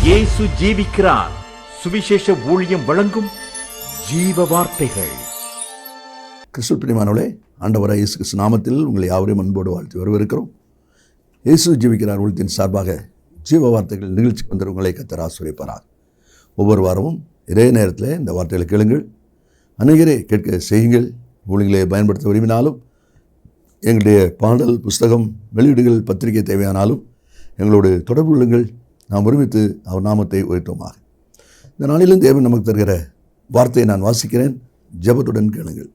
இயேசு ஜீவிக்கிறார். சுவிசேஷ ஊழியம் வழங்கும் ஜீவ வார்த்தைகள். கிறிஸ்துவுக்குள் பிரியமானவர்களே, ஆண்டவராகிய இயேசு கிறிஸ்து நாமத்தில் உங்களை யாவரையும் அன்போடு வாழ்த்தி வரவேற்கிறோம். இயேசு ஜீவிக்கிறார் ஊழியத்தின் சார்பாக ஜீவ வார்த்தைகள் நிகழ்ச்சிக்கு வந்த உங்களை கர்த்தர் ஆசீர்வதிப்பாராக. ஒவ்வொரு வாரமும் இதே நேரத்தில் இந்த வார்த்தைகளை கேளுங்கள், அநேகரை கேட்க செய்யுங்கள். ஊழியர்களை பயன்படுத்த விரும்பினாலும், எங்களுடைய பாடல் புஸ்தகம் வெளியீடுகள் பத்திரிகை தேவையானாலும் எங்களோடு தொடர்பு கொள்ளுங்கள். நாம் ஒருமித்து அவர் நாமத்தை உயர்த்துவோமாக. இந்த நாளிலும் தேவன் நமக்கு தருகிற வார்த்தையை நான் வாசிக்கிறேன், ஜெபத்துடன் கேளுங்கள்.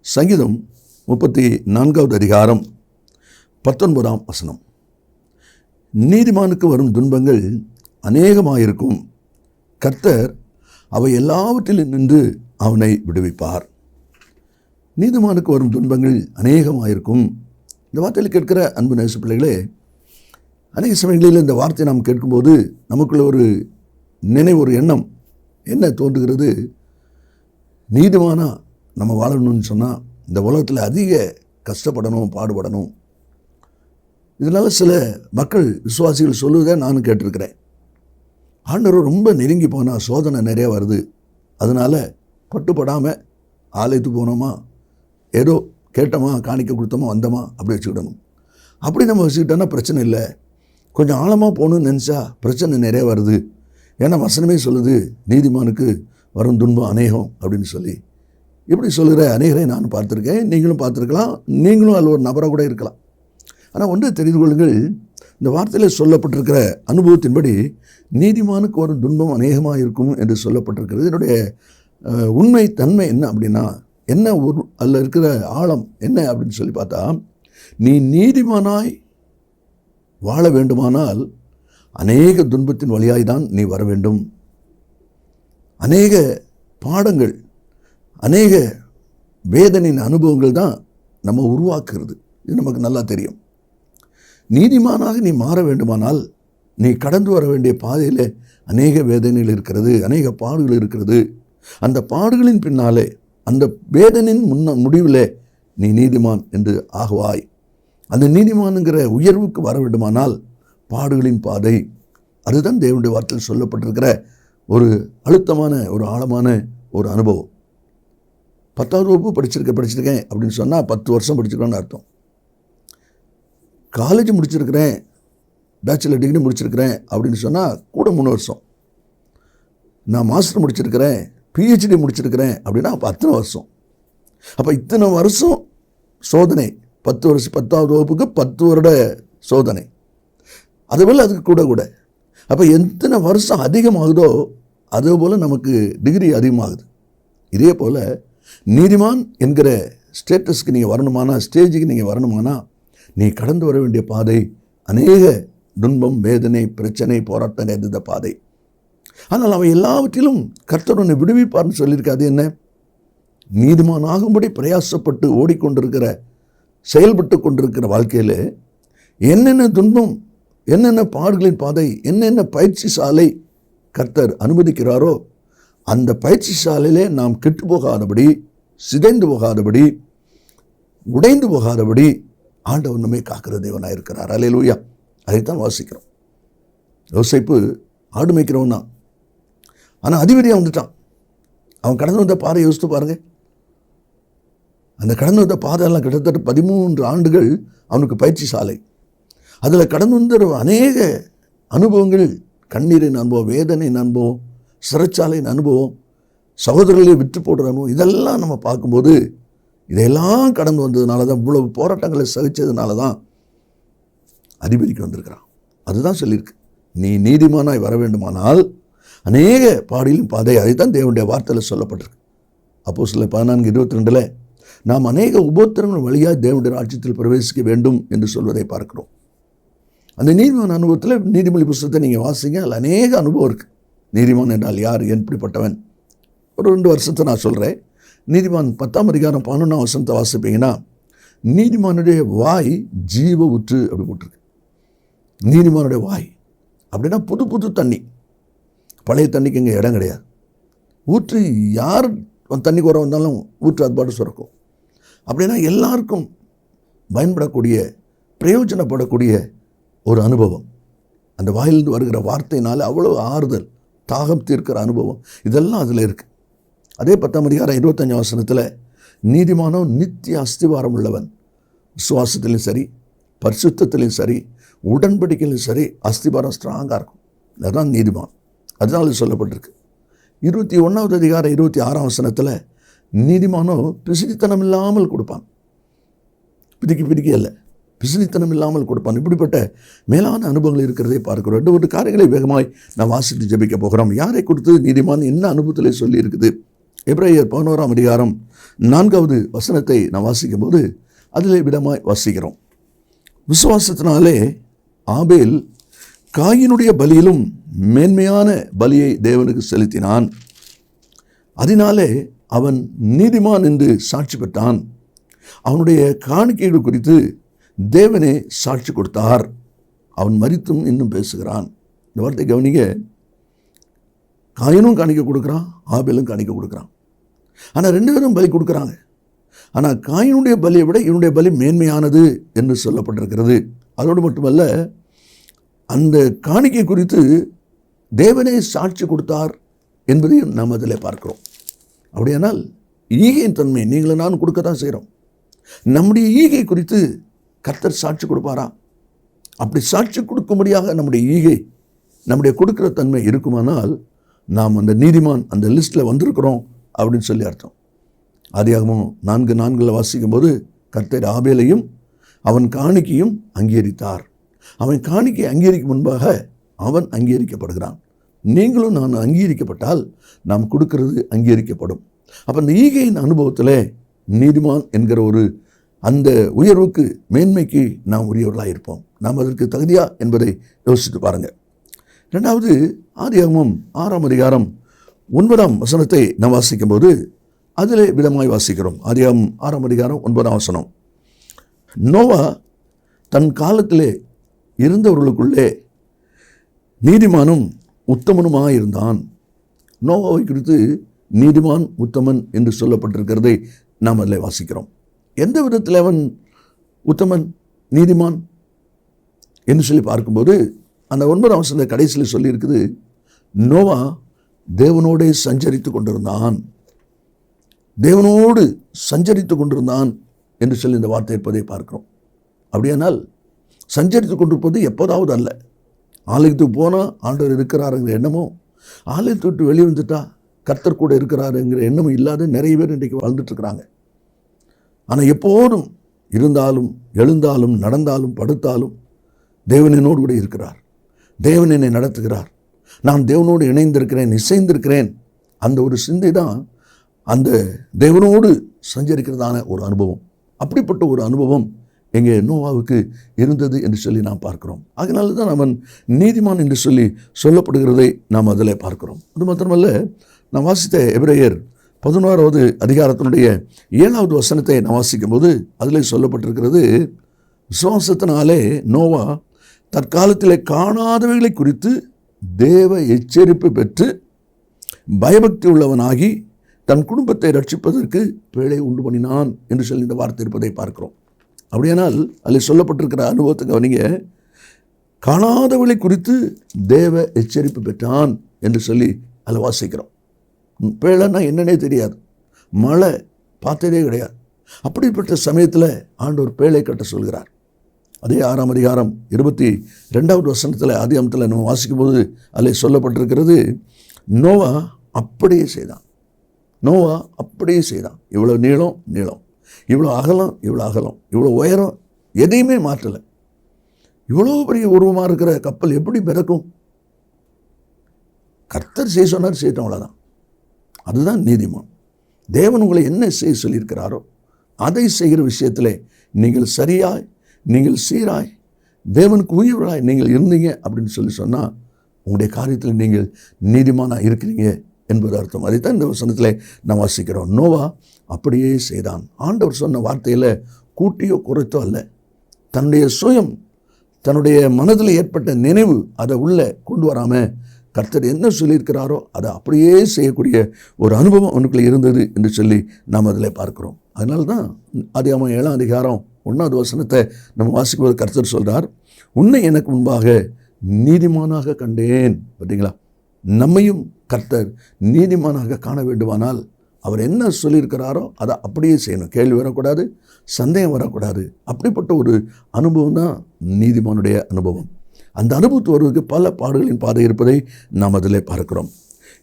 சங்கீதம் 34வது அதிகாரம் 19ஆம் வசனம். நீதிமானுக்கு வரும் துன்பங்கள் அநேகமாயிருக்கும், கர்த்தர் அவை எல்லாவற்றிலும் நின்று அவனை விடுவிப்பார். நீதிமானுக்கு வரும் துன்பங்கள் அநேகமாயிருக்கும். இந்த வார்த்தையில் கேட்கிற அன்பு நேச பிள்ளைகளே, அநேக சமயங்களில் இந்த வார்த்தையை நாம் கேட்கும்போது நமக்குள்ள ஒரு நினைவு, ஒரு எண்ணம் என்ன தோன்றுகிறது? நீதிமானா நம்ம வாழணும்னு சொன்னால் இந்த உலகத்தில் அதிக கஷ்டப்படணும், பாடுபடணும். இதனால் சில மக்கள் விசுவாசிகள் சொல்லுவதை நானும் கேட்டிருக்கிறேன். ஆண்டவர் ரொம்ப நெருங்கி போனால் சோதனை நிறையா வருது, அதனால் பட்டுப்படாமல் ஆலயத்துக்கு போனோமா, ஏதோ கேட்டோமா, காணிக்க கொடுத்தோமா, வந்தோமா அப்படி வச்சுக்கிடணும். அப்படி நம்ம வச்சுக்கிட்டோன்னா பிரச்சனை இல்லை. கொஞ்சம் ஆழமாக போகணுன்னு நினச்சா பிரச்சனை நிறைய வருது. ஏன்னா வசனமே சொல்லுது, நீதிமானுக்கு வரும் துன்பம் அநேகம் அப்படின்னு சொல்லி. இப்படி சொல்கிற அநேகரை நான் பார்த்துருக்கேன், நீங்களும் பார்த்துருக்கலாம், நீங்களும் அதில் ஒரு நபராக கூட இருக்கலாம். ஆனால் ஒன்று தெரிந்து கொள்ளுங்கள், இந்த வார்த்தையில் சொல்லப்பட்டிருக்கிற அனுபவத்தின்படி நீதிமானுக்கு வரும் துன்பம் அநேகமாக இருக்கும் என்று சொல்லப்பட்டிருக்கிறது. என்னுடைய உண்மை தன்மை என்ன அப்படின்னா, என்ன ஒரு அதில் இருக்கிற ஆழம் என்ன அப்படின்னு சொல்லி பார்த்தா, நீ நீதிமானாய் வாழ வேண்டுமானால் அநேக துன்பத்தின் வழியாய் தான் நீ வர வேண்டும். அநேக பாடங்கள், அநேக வேதனையின் அனுபவங்கள் தான் நம்ம உருவாக்குறது. இது நமக்கு நல்லா தெரியும். நீதிமானாக நீ மாற வேண்டுமானால் நீ கடந்து வர வேண்டிய பாதையில் அநேக வேதனைகள் இருக்கிறது, அநேக பாடுகள் இருக்கிறது. அந்த பாடுகளின் பின்னாலே, அந்த வேதனையின் முடிவில் நீ நீதிமான் என்று ஆகுவாய். அந்த நீதிமானுங்கிற உயர்வுக்கு வர வேண்டுமானால் பாடுகளின் பாதை, அதுதான் தேவனுடைய வார்த்தையில் சொல்லப்பட்டிருக்கிற ஒரு அழுத்தமான, ஒரு ஆழமான ஒரு அனுபவம். 10வது வகுப்பு படிச்சிருக்கேன் அப்படின்னு சொன்னால் 10 வருஷம் படிச்சிருக்கேன்னு அர்த்தம். காலேஜ் முடிச்சிருக்கிறேன், பேச்சுலர் டிகிரி முடிச்சிருக்கிறேன் அப்படின்னு சொன்னால் கூட 3 வருஷம். நான் மாஸ்டர் முடிச்சிருக்கிறேன், பிஹெச்டி முடிச்சிருக்கிறேன் அப்படின்னா அப்போ அத்தனை வருஷம். அப்போ இத்தனை வருஷம் சோதனை. 10வது வகுப்புக்கு 10 வருட சோதனை. அதுபோல் அதுக்கு கூட அப்போ எத்தனை வருஷம் அதிகமாகுதோ அதுபோல் நமக்கு டிகிரி அதிகமாகுது. இதே போல் நீதிமான் என்கிற ஸ்டேட்டஸ்க்கு நீங்கள் வரணுமானா, ஸ்டேஜுக்கு நீங்கள் வரணுமானா, நீ கடந்து வர வேண்டிய பாதை அநேக துன்பம், வேதனை, பிரச்சனை, போராட்டம் நிறைந்த பாதை. ஆனால் அவன் எல்லாவற்றிலும் கர்த்தர் உன்னை விடுவிப்பார்னு சொல்லியிருக்காது. என்ன? நீதிமான் ஆகும்படி பிரயாசப்பட்டு ஓடிக்கொண்டிருக்கிற, செயல்பட்டு கொண்டிருக்கிற வாழ்க்கையில் என்னென்ன துன்பம், என்னென்ன பாடுகளின் பாதை, என்னென்ன பயிற்சி சாலை கர்த்தர் அனுமதிக்கிறாரோ அந்த பயிற்சி சாலையிலே நாம் கெட்டு போகாதபடி, சிதைந்து போகாதபடி, உடைந்து போகாதபடி ஆண்டவர் நம்மை காக்கிற தேவனாக இருக்கிறார். அல்லேலூயா. அதைத்தான் வாசிக்கிறோம். யோசேப்பு ஆடு மேய்க்கிறவன் தான், ஆனால் அதிபதியாக வந்துட்டான். அவன் கடந்து வந்த பாதை யோசித்து பாருங்கள். அந்த கடந்து வந்த பாதையெல்லாம் கிட்டத்தட்ட 13 ஆண்டுகள் அவனுக்கு பயிற்சி சாலை. அதில் கடந்து வந்த அநேக அனுபவங்கள், கண்ணீரின் அனுபவம், வேதனையின் அனுபவம், சிறைச்சாலையின் அனுபவம், சகோதரர்களை விட்டு போடுற அனுபவம், இதெல்லாம் நம்ம பார்க்கும்போது இதையெல்லாம் கடந்து வந்ததுனால தான், இவ்வளவு போராட்டங்களை சகித்ததுனால தான் அதிபதிக்கு வந்திருக்கிறான். அதுதான் சொல்லியிருக்கு, நீ நீதிமானாய் வர வேண்டுமானால் அநேக பாடிலும் பாதை. அதைத்தான் தேவனுடைய வார்த்தையில் சொல்லப்பட்டிருக்கு. அப்போஸ்தலர் 14:22 நாம் அநேக உபத்திரங்கள் வழியாக தேவனுடைய ராஜ்யத்தில் பிரவேசிக்க வேண்டும் என்று சொல்வதை பார்க்கிறோம். அந்த நீதிமான் அனுபவத்தில் நீதிமொழி புத்தகத்தை நீங்கள் வாசிங்க, அதில் அநேக அனுபவம் இருக்குது. நீதிமான் என்றால் யார், எப்படிப்பட்டவன்? ஒரு 2 வருஷத்தை நான் சொல்கிறேன். நீதிமான் 10ஆம் அதிகாரம் 11ஆம் வசனத்தை வாசிப்பீங்கன்னா, நீதிமானுடைய வாய் ஜீவ ஊற்று அப்படி போட்டிருக்கு. நீதிமானுடைய வாய் அப்படின்னா புது புது தண்ணி. பழைய தண்ணிக்கு இங்கே இடம் கிடையாது. ஊற்று, யார் தண்ணி குறை வந்தாலும் ஊற்று அது பாட்டு சுரக்கும். அப்படின்னா எல்லாருக்கும் பயன்படக்கூடிய, பிரயோஜனப்படக்கூடிய ஒரு அனுபவம். அந்த வாயிலிருந்து வருகிற வார்த்தையினால அவ்வளோ ஆறுதல், தாகம் தீர்க்கிற அனுபவம், இதெல்லாம் அதில் இருக்குது. அதே 10ஆம் அதிகாரம் 25ஆம் வசனத்தில் நீதிமானோ நித்திய அஸ்திவாரம் உள்ளவன், விசுவாசத்திலும் சரி, பரிசுத்தத்திலும் சரி, உடன்படிக்கையிலும் சரி அஸ்திவாரம் ஸ்ட்ராங்காக இருக்கும். அதுதான் நீதிமான். அதனால சொல்லப்பட்டிருக்கு. 21ஆவது அதிகாரம் 26ஆம் வசனத்தில் நீதிமானோ பிசினித்தனம் இல்லாமல் கொடுப்பான். பிடிக்க அல்ல, பிசினித்தனம் இல்லாமல் கொடுப்பான். இப்படிப்பட்ட மேலான அனுபவங்கள் இருக்கிறதை பார்க்கிறோம். 2 காரியங்களை வேகமாய் நாம் வாசித்து ஜெபிக்க போகிறோம். யாரை கொடுத்து நீதிமான் என்ன அனுபவத்தில் சொல்லி இருக்குது? எபிரேயர் 11ஆம் அதிகாரம் 4வது வசனத்தை நாம் வாசிக்கும் போது அதிலே விடமாய் வாசிக்கிறோம். விசுவாசத்தினாலே ஆபேல் காயினுடைய பலியிலும் மேன்மையான பலியை தேவனுக்கு செலுத்தினான். அதனாலே அவன் நீதிமான் என்று சாட்சி பெற்றான். அவனுடைய காணிக்கைகள் குறித்து தேவனே சாட்சி கொடுத்தார். அவன் மரித்தும் இன்னும் பேசுகிறான். இந்த வார்த்தை கவனிங்க. காயினும் காணிக்க கொடுக்குறான், ஆபேலும் காணிக்க கொடுக்குறான். ஆனால் 2 பேரும் பலி கொடுக்குறாங்க. ஆனால் காயினுடைய பலியை விட இவனுடைய பலி மேன்மையானது என்று சொல்லப்பட்டிருக்கிறது. அதோடு மட்டுமல்ல, அந்த காணிக்கை குறித்து தேவனே சாட்சி கொடுத்தார் என்பதையும் நாம் அதில் பார்க்கிறோம். அப்படியானால் ஈகையின் தன்மை நீங்களும் நான் கொடுக்க தான் செய்கிறோம். நம்முடைய ஈகை குறித்து கர்த்தர் சாட்சி கொடுப்பாரா? அப்படி சாட்சி கொடுக்கும்படியாக நம்முடைய ஈகை, நம்முடைய கொடுக்கிற தன்மை இருக்குமானால் நாம் அந்த நீதிமான் அந்த லிஸ்ட்டில் வந்திருக்கிறோம் அப்படின்னு சொல்லி அர்த்தம். ஆதியாகமம் 4:4 வாசிக்கும் போது கர்த்தர் ஆபேலையும் அவன் காணிக்கையும் அங்கீகரித்தார். அவன் காணிக்கை அங்கீகரிக்கும் முன்பாக அவன் அங்கீகரிக்கப்படுகிறான். நீங்களும் நான் அங்கீகரிக்கப்பட்டால் நாம் கொடுக்கிறது அங்கீகரிக்கப்படும். அப்போ அந்த ஈகையின் அனுபவத்தில் நீதிமான் என்கிற ஒரு அந்த உயர்வுக்கு, மேன்மைக்கு நாம் உரியவர்களாக இருப்போம். நாம் அதற்கு தகுதியா என்பதை யோசித்து பாருங்கள். 2வது ஆதியாகமம் 6ஆம் அதிகாரம் 9ஆம் வசனத்தை நாம் வாசிக்கும் போது அதிலே விதமாய் வாசிக்கிறோம். ஆதியாகமம் 6ஆம் அதிகாரம் 9ஆம் வசனம். நோவா தன் காலத்திலே இருந்தவர்களுக்குள்ளே நீதிமானும் உத்தமனுமாக இருந்தான். நோவாவை குறித்து நீதிமான் உத்தமன் என்று சொல்லப்பட்டிருக்கிறதை நாம் அதில் வாசிக்கிறோம். எந்த விதத்தில் அவன் உத்தமன், நீதிமான் என்று சொல்லி பார்க்கும்போது அந்த 9ஆம் வசனத்தை கடைசியில் சொல்லியிருக்குது, நோவா தேவனோடே சஞ்சரித்து கொண்டிருந்தான். தேவனோடு சஞ்சரித்து கொண்டிருந்தான் என்று சொல்லி இந்த வார்த்தை இருப்பதை பார்க்கிறோம். அப்படியானால் சஞ்சரித்து கொண்டிருப்பது எப்போதாவது அல்ல. ஆலயத்துக்கு போனால் ஆண்டவர் இருக்கிறாருங்கிற எண்ணமோ, ஆலயத்தை விட்டு வெளியே வந்துட்டா கர்த்தர் கூட இருக்கிறாருங்கிற எண்ணமும் இல்லாத நிறைய பேர் இன்றைக்கு வாழ்ந்துட்டுருக்குறாங்க. ஆனால் எப்போதும் இருந்தாலும், எழுந்தாலும், நடந்தாலும், படுத்தாலும் தேவன் என்னோடு கூட இருக்கிறார். தேவன் என்னை நடத்துகிறார். நான் தேவனோடு இணைந்திருக்கிறேன், இசைந்திருக்கிறேன். அந்த ஒரு சிந்தை தான் அந்த தேவனோடு சஞ்சரிக்கிறதான ஒரு அனுபவம். அப்படிப்பட்ட ஒரு அனுபவம் எங்கே நோவாவுக்கு இருந்தது என்று சொல்லி நாம் பார்க்கிறோம். அதனால தான் அவன் நீதிமான் என்று சொல்லி சொல்லப்படுகிறதை நாம் அதில் பார்க்கிறோம். அது மாத்திரமல்ல, நான் வாசித்த எபிரேயர் 11வது அதிகாரத்தினுடைய 7வது வசனத்தை நான் வாசிக்கும் போது அதில் சொல்லப்பட்டிருக்கிறது, விசுவாசத்தினாலே நோவா தற்காலத்தில் காணாதவைகளை குறித்து தேவ எச்சரிப்பு பெற்று பயபக்தி உள்ளவனாகி தன் குடும்பத்தை ரட்சிப்பதற்கு பேழை உண்டு பண்ணினான் என்று சொல்லி இந்த வார்த்தை இருப்பதை பார்க்கிறோம். அப்படியானால் அதில் சொல்லப்பட்டிருக்கிற அனுபவத்தை கவனிங்க. காணாதவளை குறித்து தேவ எச்சரிப்பு பெற்றான் என்று சொல்லி அதில் வாசிக்கிறோம். பேழைன்னா என்னன்னே தெரியாது, மழை பார்த்ததே கிடையாது. அப்படிப்பட்ட சமயத்தில் ஆண்டவர் பேழை கட்ட சொல்கிறார். அதே 6ஆம் அதிகாரம் 22வது வசனத்தில் ஆதியாகமத்தில் நம்ம வாசிக்கும்போது அதில் சொல்லப்பட்டிருக்கிறது, நோவா அப்படியே செய்தான். நோவா அப்படியே செய்தான். இவ்வளோ நீளம், இவ்வளோ அகலம், இவ்வளோ உயரம், எதையுமே மாற்றலை. இவ்வளோ பெரிய உருவமாக இருக்கிற கப்பல் எப்படி பிறக்கும்? கர்த்தர் செய்ய சொன்னார், செய்யட்டும், அவ்வளோதான். அதுதான் நீதிமான். தேவன் உங்களை என்ன செய்ய சொல்லியிருக்கிறாரோ அதை செய்கிற விஷயத்தில் நீங்கள் சரியாய், நீங்கள் சீராய், தேவனுக்கு உரியவர்களாய் நீங்கள் இருந்தீங்க அப்படின்னு சொல்லி சொன்னால் உங்களுடைய காரியத்தில் நீங்கள் நீதிமானாக இருக்கிறீங்க என்பது அர்த்தம். அதைத்தான் இந்த வசனத்தில் நாம் வாசிக்கிறோம். நோவா அப்படியே செய்தான். ஆண்டவர் சொன்ன வார்த்தையில் கூட்டியோ குறைத்தோ அல்ல. தன்னுடைய சுயம், தன்னுடைய மனதில் ஏற்பட்ட நினைவு அதை உள்ளே கொண்டு வராமல் கர்த்தர் என்ன சொல்லியிருக்கிறாரோ அதை அப்படியே செய்யக்கூடிய ஒரு அனுபவம் அவனுக்குள்ளே இருந்தது என்று சொல்லி நாம் அதில் பார்க்கிறோம். அதனால தான் ஆதியாகமம் 7ஆம் அதிகாரம் 1வது வசனத்தை நம்ம வாசிக்கும்போது கர்த்தர் சொல்கிறார், உன்னை எனக்கு முன்பாக நீதிமானாக கண்டேன். பார்த்தீங்களா? நம்மையும் கர்த்தர் நீதிமானாக காண வேண்டுமானால் அவர் என்ன சொல்லியிருக்கிறாரோ அதை அப்படியே செய்யணும். கேள்வி வரக்கூடாது, சந்தேகம் வரக்கூடாது. அப்படிப்பட்ட ஒரு அனுபவம் தான் நீதிமானுடைய அனுபவம். அந்த அனுபவத்து வருவதற்கு பல பாடுகளின் பாதை இருப்பதை நாம் அதில் பார்க்கிறோம்.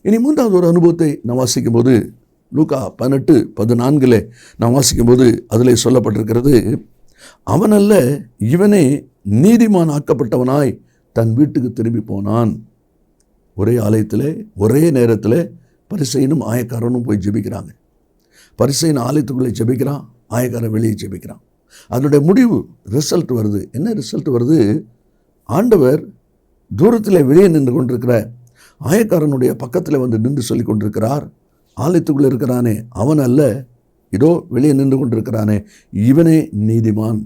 இனி மூன்றாவது ஒரு அனுபவத்தை நாம் வாசிக்கும்போது லூக்கா 18:14 நாம் வாசிக்கும்போது அதில் சொல்லப்பட்டிருக்கிறது, அவனல்ல இவனே நீதிமான் ஆக்கப்பட்டவனாய் தன் வீட்டுக்கு திரும்பி போனான். ஒரே ஆலயத்தில் ஒரே நேரத்தில் பரிசேயனும் ஆயக்காரனும் போய் ஜெபிக்கிறாங்க. பரிசேயன் ஆலயத்துக்குள்ளே ஜெபிக்கிறான், ஆயக்காரன் வெளியே ஜெபிக்கிறான். அதனுடைய முடிவு ரிசல்ட் வருது. என்ன ரிசல்ட் வருது? ஆண்டவர் தூரத்தில் வெளியே நின்று கொண்டிருக்கிற ஆயக்காரனுடைய பக்கத்தில் வந்து நின்று சொல்லி கொண்டிருக்கிறார், ஆலயத்துக்குள்ளே இருக்கிறானே அவன் அல்ல, இதோ வெளியே நின்று கொண்டிருக்கிறானே இவனே நீதிமான்.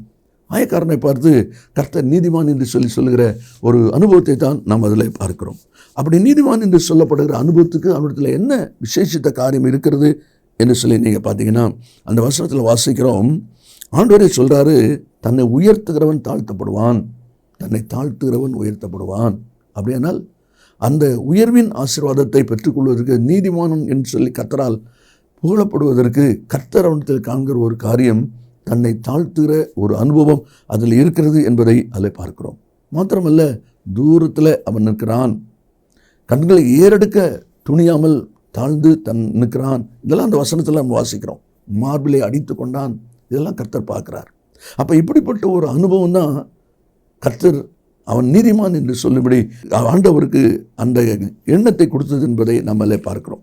ஆயக்காரனை பார்த்து கர்த்தர் நீதிமான் என்று சொல்லுகிற ஒரு அனுபவத்தை தான் நாம் அதில் பார்க்கிறோம். அப்படி நீதிமான் என்று சொல்லப்படுகிற அனுபவத்துக்கு அவரிடத்தில் என்ன விசேஷித்த காரியம் இருக்கிறது என்று சொல்லி நீங்கள் பார்த்தீங்கன்னா, அந்த வசனத்தில் வாசிக்கிறோம், ஆண்டவரே சொல்கிறாரு, தன்னை உயர்த்துகிறவன் தாழ்த்தப்படுவான், தன்னை தாழ்த்துகிறவன் உயர்த்தப்படுவான். அப்படியானால் அந்த உயர்வின் ஆசீர்வாதத்தை பெற்றுக்கொள்வதற்கு நீதிமானம் என்று சொல்லி கர்த்தரால் புகழப்படுவதற்கு கர்த்தர் அவனிடத்தில் காண்கிற ஒரு காரியம் தன்னை தாழ்த்துகிற ஒரு அனுபவம் அதில் இருக்கிறது என்பதை அதில் பார்க்கிறோம். மாத்திரமல்ல, தூரத்தில் அவன் நிற்கிறான், கண்களை ஏறெடுக்க துணியாமல் தாழ்ந்து நிற்கிறான். இதெல்லாம் அந்த வசனத்தில் நம்ம வாசிக்கிறோம். மார்பிலை அடித்து கொண்டான், இதெல்லாம் கர்த்தர் பார்க்குறார். அப்போ இப்படிப்பட்ட ஒரு அனுபவம் தான் கர்த்தர் அவன் நீதிமான் என்று சொல்லும்படி ஆண்டவருக்கு அந்த எண்ணத்தை கொடுத்தது என்பதை நம்மளே பார்க்கிறோம்.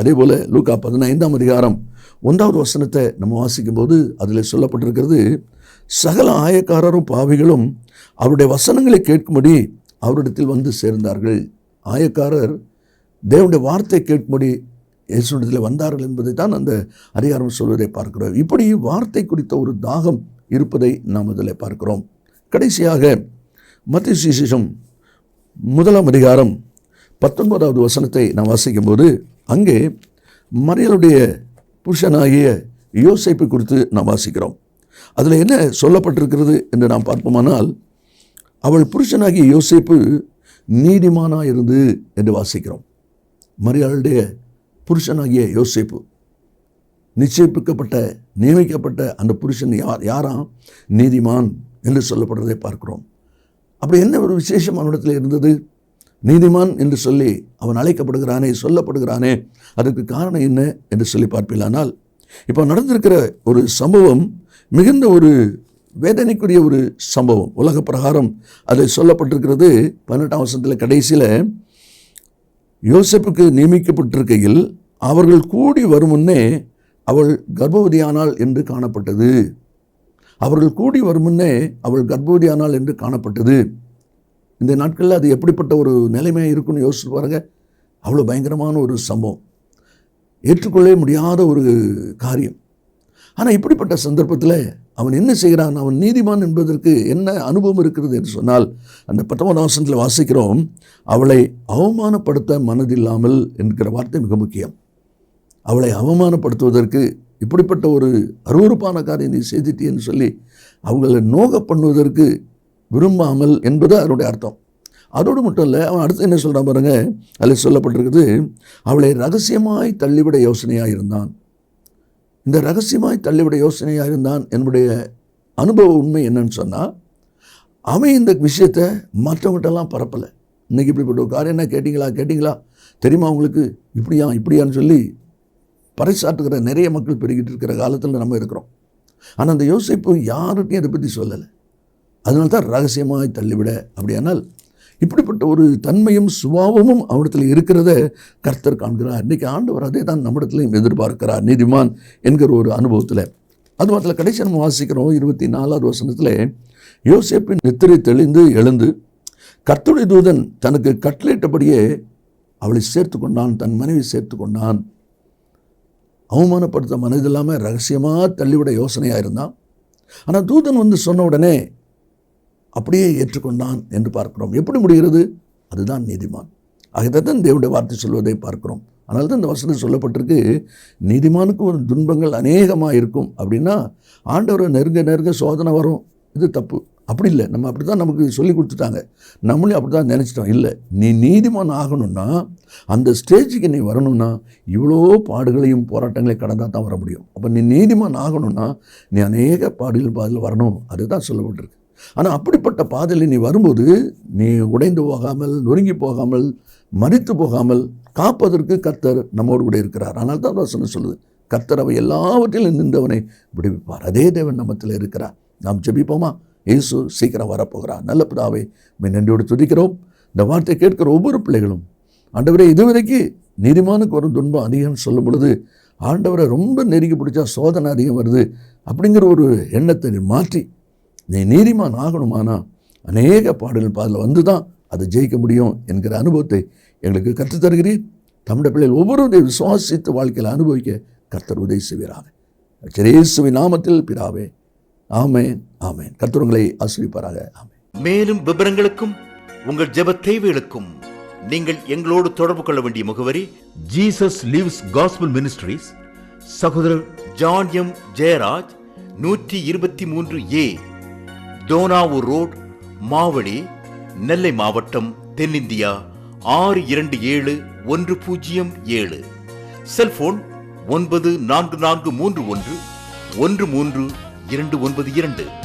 அதே போல் லூக்கா 15:1 வசனத்தை நம்ம வாசிக்கும்போது அதில் சொல்லப்பட்டிருக்கிறது, சகல ஆயக்காரரும் பாவிகளும் அவருடைய வசனங்களை கேட்கும்படி அவரிடத்தில் வந்து சேர்ந்தார்கள். ஆயக்காரர் தேவனுடைய வார்த்தை கேட்கும்படி இயேசுவிடத்தில் வந்தார்கள் என்பதை தான் அந்த அதிகாரம் சொல்வதை பார்க்கிறோம். இப்படி வார்த்தை குறித்த ஒரு தாகம் இருப்பதை நாம் அதில் பார்க்கிறோம். கடைசியாக மத்தேயு சுவிசேஷம் 1 வசனத்தை நாம் வாசிக்கும்போது அங்கே மரியாளுடைய புருஷனாகிய யோசேப்பை குறித்து நாம் வாசிக்கிறோம். அதில் என்ன சொல்லப்பட்டிருக்கிறது என்று நாம் பார்ப்போமானால், அவள் புருஷனாகிய யோசேப்பு நீதிமானாக இருந்து என்று வாசிக்கிறோம். மரியாளுடைய புருஷனாகிய யோசேப்பு நிச்சயிக்கப்பட்ட நியமிக்கப்பட்ட அந்த புருஷன் யாராம்? நீதிமான் என்று சொல்லப்படுறதை பார்க்கிறோம். அப்படி என்ன ஒரு விசேஷம் அவனிடத்தில் இருந்தது? நீதிமான் என்று சொல்லி அவன் அழைக்கப்படுகிறானே, சொல்லப்படுகிறானே, அதற்கு காரணம் என்ன என்று சொல்லி பார்ப்பில்லானால், இப்போ நடந்திருக்கிற ஒரு சம்பவம் மிகுந்த ஒரு வேதனைக்குரிய ஒரு சம்பவம். உலக பிரகாரம் அதை சொல்லப்பட்டிருக்கிறது. 18ஆம் வசனத்தில் கடைசியில், யோசேப்புக்கு நியமிக்கப்பட்டிருக்கையில் அவர்கள் கூடி வரும் முன்னே அவள் கர்ப்பவதியானாள் என்று காணப்பட்டது. அவர்கள் கூடி வரும் முன்னே அவள் கர்ப்பவதியானாள் என்று காணப்பட்டது. இந்த நாட்களில் அது எப்படிப்பட்ட ஒரு நிலைமையாக இருக்குன்னு யோசிச்சு பாருங்க. அவ்வளோ பயங்கரமான ஒரு சம்பவம், ஏற்றுக்கொள்ளவே முடியாத ஒரு காரியம். ஆனால் இப்படிப்பட்ட சந்தர்ப்பத்தில் அவன் என்ன செய்கிறான்? அவன் நீதிமான் என்பதற்கு என்ன அனுபவம் இருக்கிறது என்று சொன்னால், அந்த 19ஆம் வசனத்தில் வாசிக்கிறோம், அவளை அவமானப்படுத்த மனதில்லாமல் என்கிற வார்த்தை மிக முக்கியம். அவளை அவமானப்படுத்துவதற்கு, இப்படிப்பட்ட ஒரு அருவருப்பான காரியம் நீ செய்துட்டேன்னு சொல்லி அவங்களை நோக பண்ணுவதற்கு விரும்பாமல் என்பது அதனுடைய அர்த்தம். அதோடு மட்டும் இல்லை, அவன் அடுத்து என்ன சொல்கிறான் பாருங்க. அதில் சொல்லப்பட்டிருக்குது, அவளை ரகசியமாய் தள்ளிவிட யோசனையாக இருந்தான். இந்த ரகசியமாய் தள்ளிவிட யோசனையாக இருந்தான் என்னுடைய அனுபவ உண்மை என்னன்னு சொன்னால், அவன் இந்த விஷயத்தை மற்றவங்கள்ட்டெல்லாம் பரப்பலை. இன்றைக்கி இப்படிப்பட்ட ஒரு காரியம் என்ன கேட்டிங்களா தெரியுமா உங்களுக்கு, இப்படியான்னு சொல்லி பறைசாட்டுகிற நிறைய மக்கள் பெருகிட்டு இருக்கிற காலத்தில் நம்ம இருக்கிறோம். ஆனால் அந்த யோசிப்பு யார்கிட்டையும் அதை பற்றி சொல்லலை. அதனால தான் ரகசியமாய் தள்ளிவிட. அப்படியானால் இப்படிப்பட்ட ஒரு தன்மையும் சுபாவமும் அவனிடத்தில் இருக்கிறத கர்த்தர் காண்கிறார். இன்றைக்கி ஆண்டவர் அதே தான் நம்மிடத்துலையும் எதிர்பார்க்கிறார், நீதிமான் என்கிற ஒரு அனுபவத்தில். அது மாத்திரம் கடைசி நம்ம வாசிக்கிறோம் 24ஆவது வசனத்தில், யோசேப்பின் நித்திரை தெளிந்து எழுந்து கர்த்தருடைய தூதன் தனக்கு கட்டளையிட்டபடியே அவளை சேர்த்து கொண்டான், தன் மனைவி சேர்த்து கொண்டான். அவமானப்படுத்த மனதில்லாமல் ரகசியமாக தள்ளிவிட யோசனையாக இருந்தான். ஆனால் தூதன் வந்து சொன்ன உடனே அப்படியே ஏற்றுக்கொண்டான் என்று பார்க்கிறோம். எப்படி முடிகிறது? அதுதான் நீதிமான். ஆகத்தான் தேவனுடைய வார்த்தை சொல்வதை பார்க்கிறோம். அதனால தான் இந்த வசனம் சொல்லப்பட்டிருக்கு, நீதிமானுக்கு ஒரு துன்பங்கள் அநேகமாக இருக்கும். அப்படின்னா ஆண்டவரை நெருங்க சோதனை வரும், இது தப்பு. அப்படி இல்லை. நம்ம அப்படி தான் நமக்கு சொல்லி கொடுத்துட்டாங்க, நம்மளே அப்படி தான் நினச்சிட்டோம். இல்லை, நீ நீதிமான் ஆகணும்னா, அந்த ஸ்டேஜுக்கு நீ வரணும்னா இவ்வளோ பாடுகளையும் போராட்டங்களையும் கடந்தால் தான் வர முடியும். அப்போ நீ நீதிமான் ஆகணும்னா நீ அநேக பாதையில் வரணும், அதுதான் சொல்லப்பட்டிருக்கு. ஆனால் அப்படிப்பட்ட பாதையில் நீ வரும்போது நீ உடைந்து போகாமல், நொறுங்கி போகாமல், மரித்து போகாமல் காப்பதற்கு கர்த்தர் நம்மோடு கூட இருக்கிறார். ஆனால் தான் வசனம் சொல்லுது, கர்த்தர் அவை எல்லாவற்றிலும் நின்றவனை விடுவிப்பார். அதே தேவன் நம்மத்தில் இருக்கிறார். நாம் ஜெபிப்போமா? இயேசு சீக்கிரம் வரப்போகிறார். நல்ல பிதாவே, நன்றியோடு துதிக்கிறோம். இந்த வார்த்தை கேட்கிற ஒவ்வொரு பிள்ளைகளும் ஆண்டவரே, இதுவரைக்கு நீதிமானுக்கு வரும் துன்பம் அதிகம்னு சொல்லும் பொழுது, ஆண்டவரை ரொம்ப நெருங்கி பிடிச்சா சோதனை அதிகம் வருது அப்படிங்கிற ஒரு எண்ணத்தை மாற்றி நீ நீதிமான் ஆகணுமானா அநேக பாடல்கள் பாடலில் வந்து தான் அதை ஜெயிக்க முடியும் என்கிற அனுபவத்தை எங்களுக்கு கற்றுத்தருகிறீர். தமிழ் பிள்ளைகள் ஒவ்வொருவரையும் விசுவாசித்து வாழ்க்கையில் அனுபவிக்க கர்த்தர் உதவி செய்வீராக. இயேசுவின் நாமத்தில் பிதாவே, ஆமென், ஆமென். கர்த்தர் உங்களை ஆசீர்வதிப்பாராக. ஆமென். மேலும் விவரங்களுக்கும் உங்கள் ஜெப தேவைகளுக்கும் நீங்கள் எங்களோடு தொடர்பு கொள்ள வேண்டிய முகவரி, ஜீசஸ் லிவ்ஸ் காஸ்பல் மினிஸ்ட்ரீஸ், சகோதரர் John M Jeyaraj, 123A Dohnavur road, Mavadi, Nellai மாவட்டம், தென்னிந்தியா 627107. செல்போன் 9443113292.